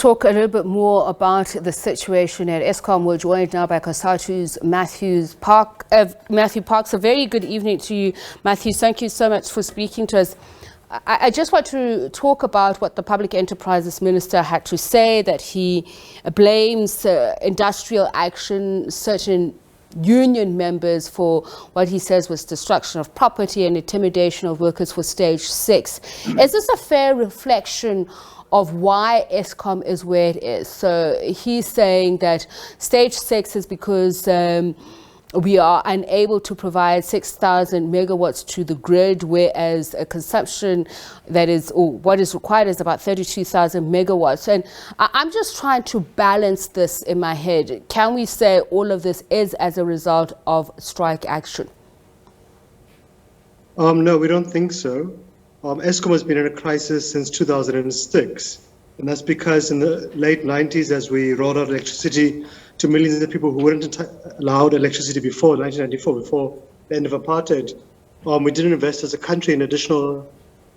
talk a little bit more about the situation at Eskom, we're joined now by Cosatu's Matthew Parks. A very good evening to you, Matthew. Thank you so much for speaking to us. I just want to talk about what the Public Enterprises Minister had to say, that he blames industrial action, certain union members, for what he says was destruction of property and intimidation of workers for Stage 6. Is this a fair reflection of why Eskom is where it is? So he's saying that Stage 6 is because we are unable to provide 6,000 megawatts to the grid, whereas a consumption that is, or what is required, is about 32,000 megawatts. And I'm just trying to balance this in my head. Can we say all of this is as a result of strike action? No, we don't think so. Eskom has been in a crisis since 2006. And that's because in the late 90s, as we rolled out electricity to millions of people who weren't allowed electricity before 1994, before the end of apartheid, we didn't invest as a country in additional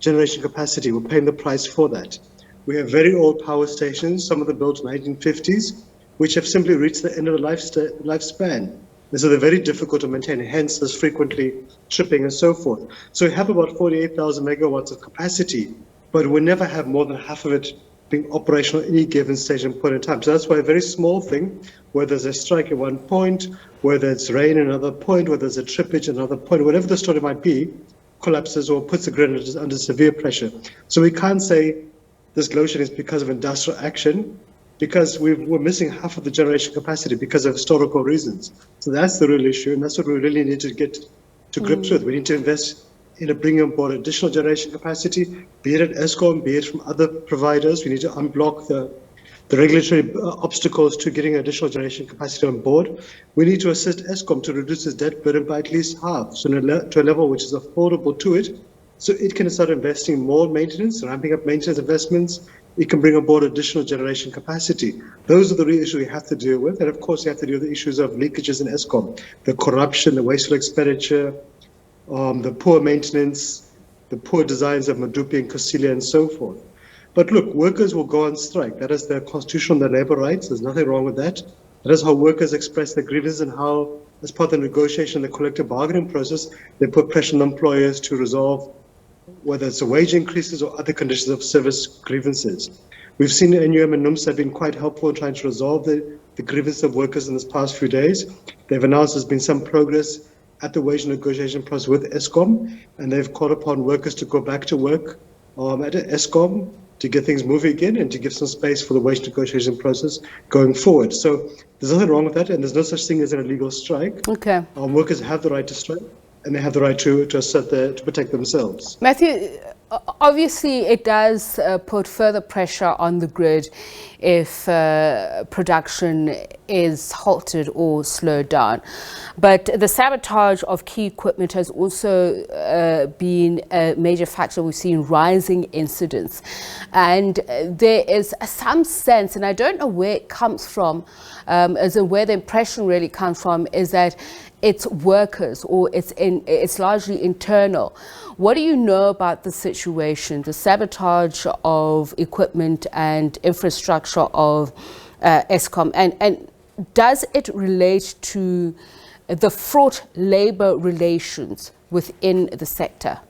generation capacity. We're paying the price for that. We have very old power stations, some of them built in the 1950s, which have simply reached the end of the lifespan. And so they're very difficult to maintain, hence there's frequently tripping and so forth. So we have about 48,000 megawatts of capacity, but we never have more than half of it being operational at any given stage and point in time. So that's why a very small thing, whether there's a strike at one point, whether it's rain at another point, whether there's a trippage at another point, whatever the story might be, collapses or puts the grid under severe pressure. So we can't say this load shedding is because of industrial action, because we're missing half of the generation capacity because of historical reasons. So that's the real issue, and that's what we really need to get to grips with. We need to invest in bringing on board additional generation capacity, be it at Eskom, be it from other providers. We need to unblock the regulatory obstacles to getting additional generation capacity on board. We need to assist Eskom to reduce its debt burden by at least half, so to a level which is affordable to it, so it can start investing more maintenance, ramping up maintenance investments. It can bring on board additional generation capacity. Those are the real issues we have to deal with. And of course, you have to deal with the issues of leakages in Eskom, the corruption, the wasteful expenditure, the poor maintenance, the poor designs of Madupi and Kosilia and so forth. But look, workers will go on strike. That is their constitutional, their labor rights. There's nothing wrong with that. That is how workers express their grievances and how, as part of the negotiation, the collective bargaining process, they put pressure on employers to resolve whether it's the wage increases or other conditions of service grievances. We've seen NUM and NUMSA have been quite helpful in trying to resolve the grievances of workers in this past few days. They've announced there's been some progress at the wage negotiation process with Eskom, and they've called upon workers to go back to work at Eskom to get things moving again and to give some space for the wage negotiation process going forward. So there's nothing wrong with that, and there's no such thing as an illegal strike. Okay. Workers have the right to strike, and they have the right to protect themselves. Matthew, obviously it does put further pressure on the grid if production is halted or slowed down. But the sabotage of key equipment has also been a major factor. We've seen rising incidents. And there is some sense, and I don't know where it comes from, as in where the impression really comes from, is that it's workers, or it's largely internal. What do you know about the situation, the sabotage of equipment and infrastructure of Eskom, and does it relate to the fraught labor relations within the sector?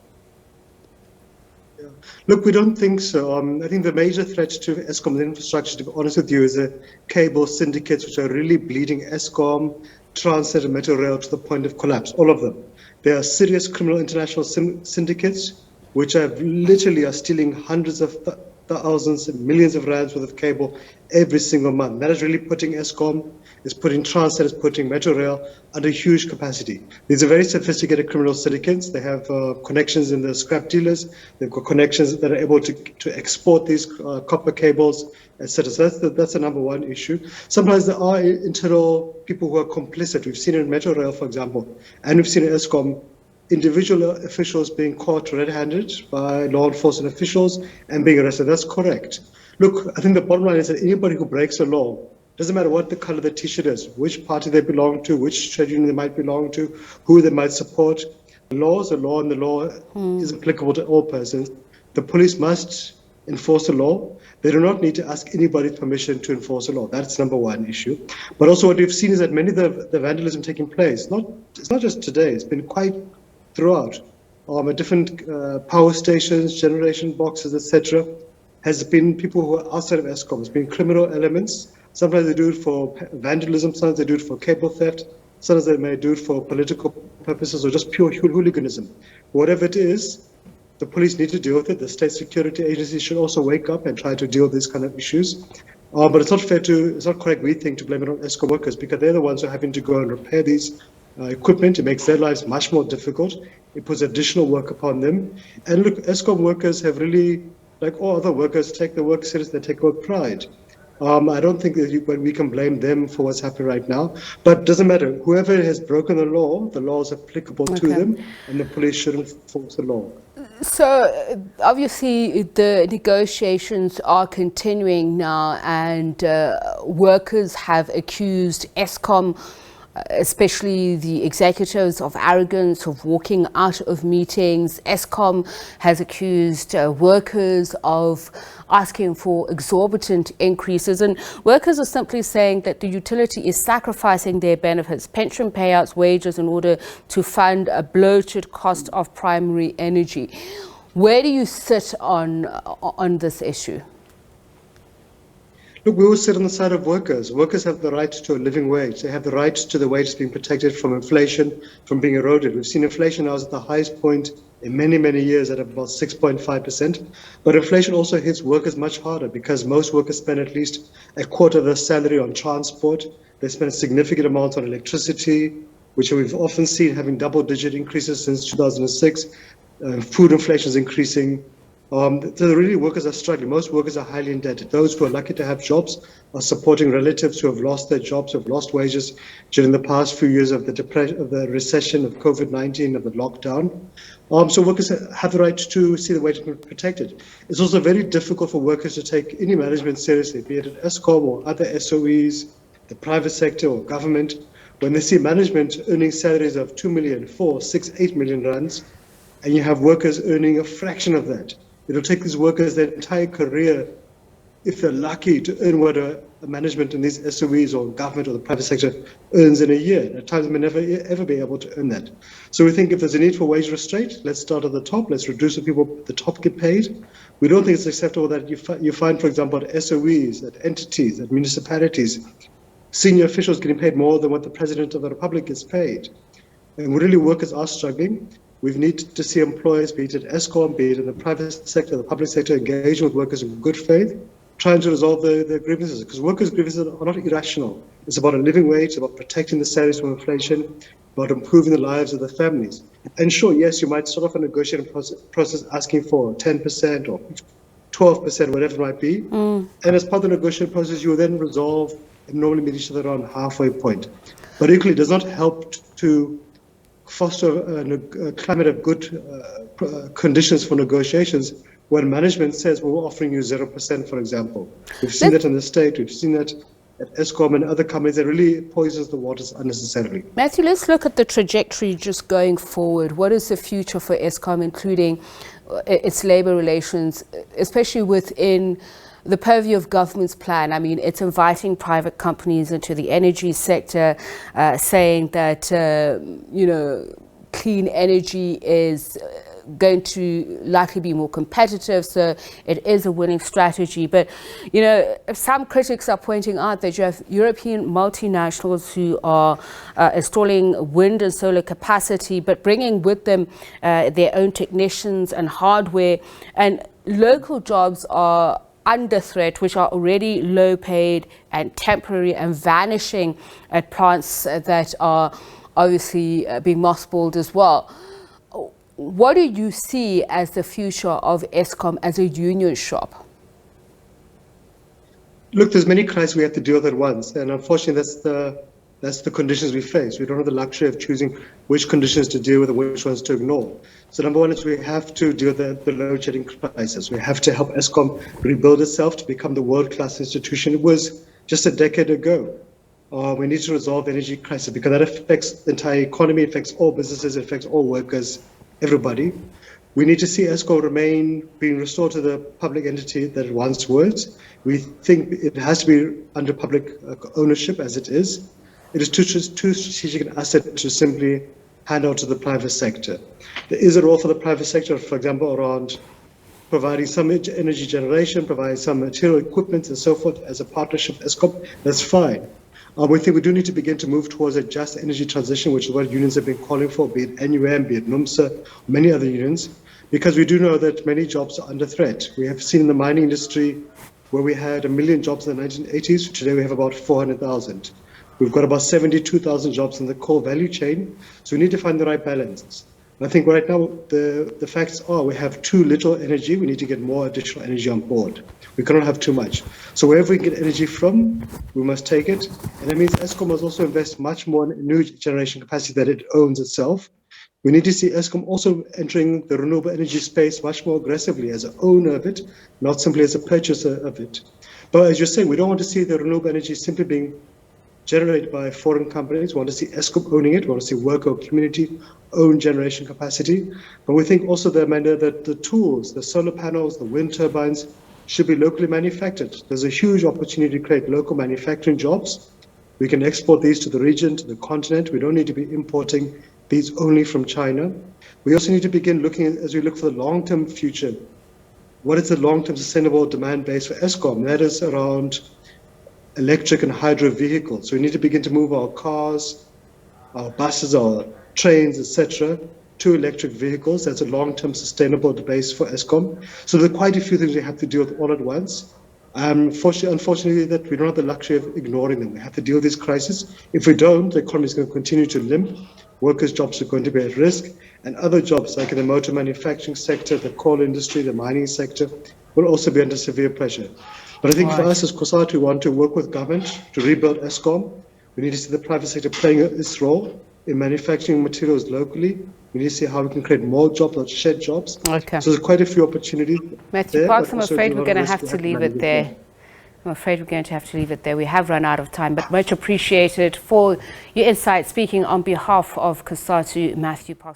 Look, we don't think so. I think the major threat to Eskom's infrastructure, to be honest with you, is the cable syndicates, which are really bleeding Eskom, Transnet and Metro Rail to the point of collapse, all of them. There are serious criminal international syndicates, which literally are stealing hundreds of thousands and millions of rands worth of cable every single month. That is really putting Eskom, is putting Transnet, is putting Metro Rail under huge capacity. These are very sophisticated criminal syndicates. They have connections in the scrap dealers. They've got connections that are able to export these copper cables, etc. So that's the number one issue. Sometimes there are internal people who are complicit. We've seen it in Metro Rail, for example, and we've seen in Eskom individual officials being caught red-handed by law enforcement officials and being arrested. That's correct. Look, I think the bottom line is that anybody who breaks the law, doesn't matter what the color of the t-shirt is, which party they belong to, which trade union they might belong to, who they might support, the law is a law, and the law is applicable to all persons. The police must enforce the law. They do not need to ask anybody's permission to enforce a law. That's number one issue. But also what we've seen is that many of the vandalism taking place, it's not just today, it's been quite throughout, at different power stations, generation boxes, etc., has been people who are outside of Eskom. It's been criminal elements. Sometimes they do it for vandalism, sometimes they do it for cable theft, sometimes they may do it for political purposes or just pure hooliganism. Whatever it is, the police need to deal with it. The state security agencies should also wake up and try to deal with these kind of issues. But it's not correct, we think, to blame it on Eskom workers, because they're the ones who are having to go and repair these equipment. It makes their lives much more difficult. It puts additional work upon them. And look, Eskom workers have really, like all other workers, take their work seriously, they take work pride. I don't think that we can blame them for what's happening right now. But it doesn't matter. Whoever has broken the law is applicable to them, and the police shouldn't enforce the law. So obviously the negotiations are continuing now, and workers have accused Eskom, especially the executives, of arrogance, of walking out of meetings. Eskom has accused workers of asking for exorbitant increases, and workers are simply saying that the utility is sacrificing their benefits, pension payouts, wages, in order to fund a bloated cost of primary energy. Where do you sit on this issue? Look, we all sit on the side of workers. Workers have the right to a living wage. They have the right to the wages being protected from inflation, from being eroded. We've seen inflation now is at the highest point in many, many years at about 6.5%. But inflation also hits workers much harder, because most workers spend at least a quarter of their salary on transport. They spend significant amounts on electricity, which we've often seen having double-digit increases since 2006. Food inflation is increasing. So really workers are struggling. Most workers are highly indebted. Those who are lucky to have jobs are supporting relatives who have lost their jobs, who have lost wages during the past few years of the depression, of the recession, of COVID-19, of the lockdown. So workers have the right to see the wages protected. It's also very difficult for workers to take any management seriously, be it at Eskom or other SOEs, the private sector or government, when they see management earning salaries of 2 million, 4, 6, 8 million rands, and you have workers earning a fraction of that. It'll take these workers their entire career, if they're lucky, to earn what a management in these SOEs or government or the private sector earns in a year. At times, they may never ever be able to earn that. So we think if there's a need for wage restraint, let's start at the top. Let's reduce the people at the top get paid. We don't think it's acceptable that you find, for example, at SOEs, at entities, at municipalities, senior officials getting paid more than what the President of the Republic gets paid. And really, workers are struggling. We need to see employers, be it at Eskom, be it in the private sector, the public sector, engaging with workers in good faith, trying to resolve their grievances, because workers' grievances are not irrational. It's about a living wage, it's about protecting the salaries from inflation, about improving the lives of the families. And sure, yes, you might start off a negotiating process asking for 10% or 12%, whatever it might be. And as part of the negotiating process, you will then resolve and normally meet each other around halfway point. But equally, it does not help to foster a climate of good conditions for negotiations when management says, well, we're offering you 0%, for example. We've seen that in the state, we've seen that at Eskom and other companies. That really poisons the waters unnecessarily. Matthew, let's look at the trajectory just going forward. What is the future for Eskom, including its labour relations, especially within the purview of government's plan? I mean, it's inviting private companies into the energy sector, saying that, clean energy is going to likely be more competitive, so it is a winning strategy. But, some critics are pointing out that you have European multinationals who are installing wind and solar capacity, but bringing with them their own technicians and hardware, and local jobs are under threat, which are already low paid and temporary and vanishing at plants that are obviously being mothballed as well. What do you see as the future of Eskom as a union shop? Look, there's many crises we have to deal with at once, and unfortunately that's the conditions we face. We don't have the luxury of choosing which conditions to deal with and which ones to ignore. So number one is we have to deal with the load shedding crisis. We have to help Eskom rebuild itself to become the world-class institution it was just a decade ago. We need to resolve the energy crisis, because that affects the entire economy, it affects all businesses, it affects all workers, everybody. We need to see Eskom remain being restored to the public entity that it once was. We think it has to be under public ownership as it is. It is too strategic an asset to simply hand out to the private sector. There is a role for the private sector, for example, around providing some energy generation, providing some material equipment and so forth as a partnership with Eskom. That's fine. We think we do need to begin to move towards a just energy transition, which is what unions have been calling for, be it NUM, be it NUMSA, many other unions, because we do know that many jobs are under threat. We have seen in the mining industry where we had 1 million jobs in the 1980s. Today we have about 400,000. We've got about 72,000 jobs in the core value chain. So we need to find the right balance. And I think right now the facts are we have too little energy. We need to get more additional energy on board. We cannot have too much. So wherever we get energy from, we must take it. And that means Eskom must also invest much more in new generation capacity that it owns itself. We need to see Eskom also entering the renewable energy space much more aggressively as an owner of it, not simply as a purchaser of it. But as you're saying, we don't want to see the renewable energy simply being generated by foreign companies. We want to see Eskom owning it. We want to see worker or community own generation capacity. But we think also that the tools, the solar panels, the wind turbines should be locally manufactured. There's a huge opportunity to create local manufacturing jobs. We can export these to the region, to the continent. We don't need to be importing these only from China. We also need to begin looking, as we look for the long-term future, what is the long-term sustainable demand base for Eskom? That is around electric and hydro vehicles. So we need to begin to move our cars, our buses, our trains, etc., to electric vehicles. That's a long-term sustainable base for Eskom. So there are quite a few things we have to deal with all at once. Unfortunately, that we don't have the luxury of ignoring them. We have to deal with this crisis. If we don't, the economy is going to continue to limp. Workers' jobs are going to be at risk, and other jobs like in the motor manufacturing sector, the coal industry, the mining sector, will also be under severe pressure. But I think for us as Cosatu, we want to work with government to rebuild Eskom. We need to see the private sector playing its role in manufacturing materials locally. We need to see how we can create more jobs, not shed jobs. Okay. So there's quite a few opportunities. Matthew Parks, I'm afraid we're going to have to leave it there. I'm afraid we're going to have to leave it there. We have run out of time, but much appreciated for your insight, speaking on behalf of Cosatu Matthew Parks.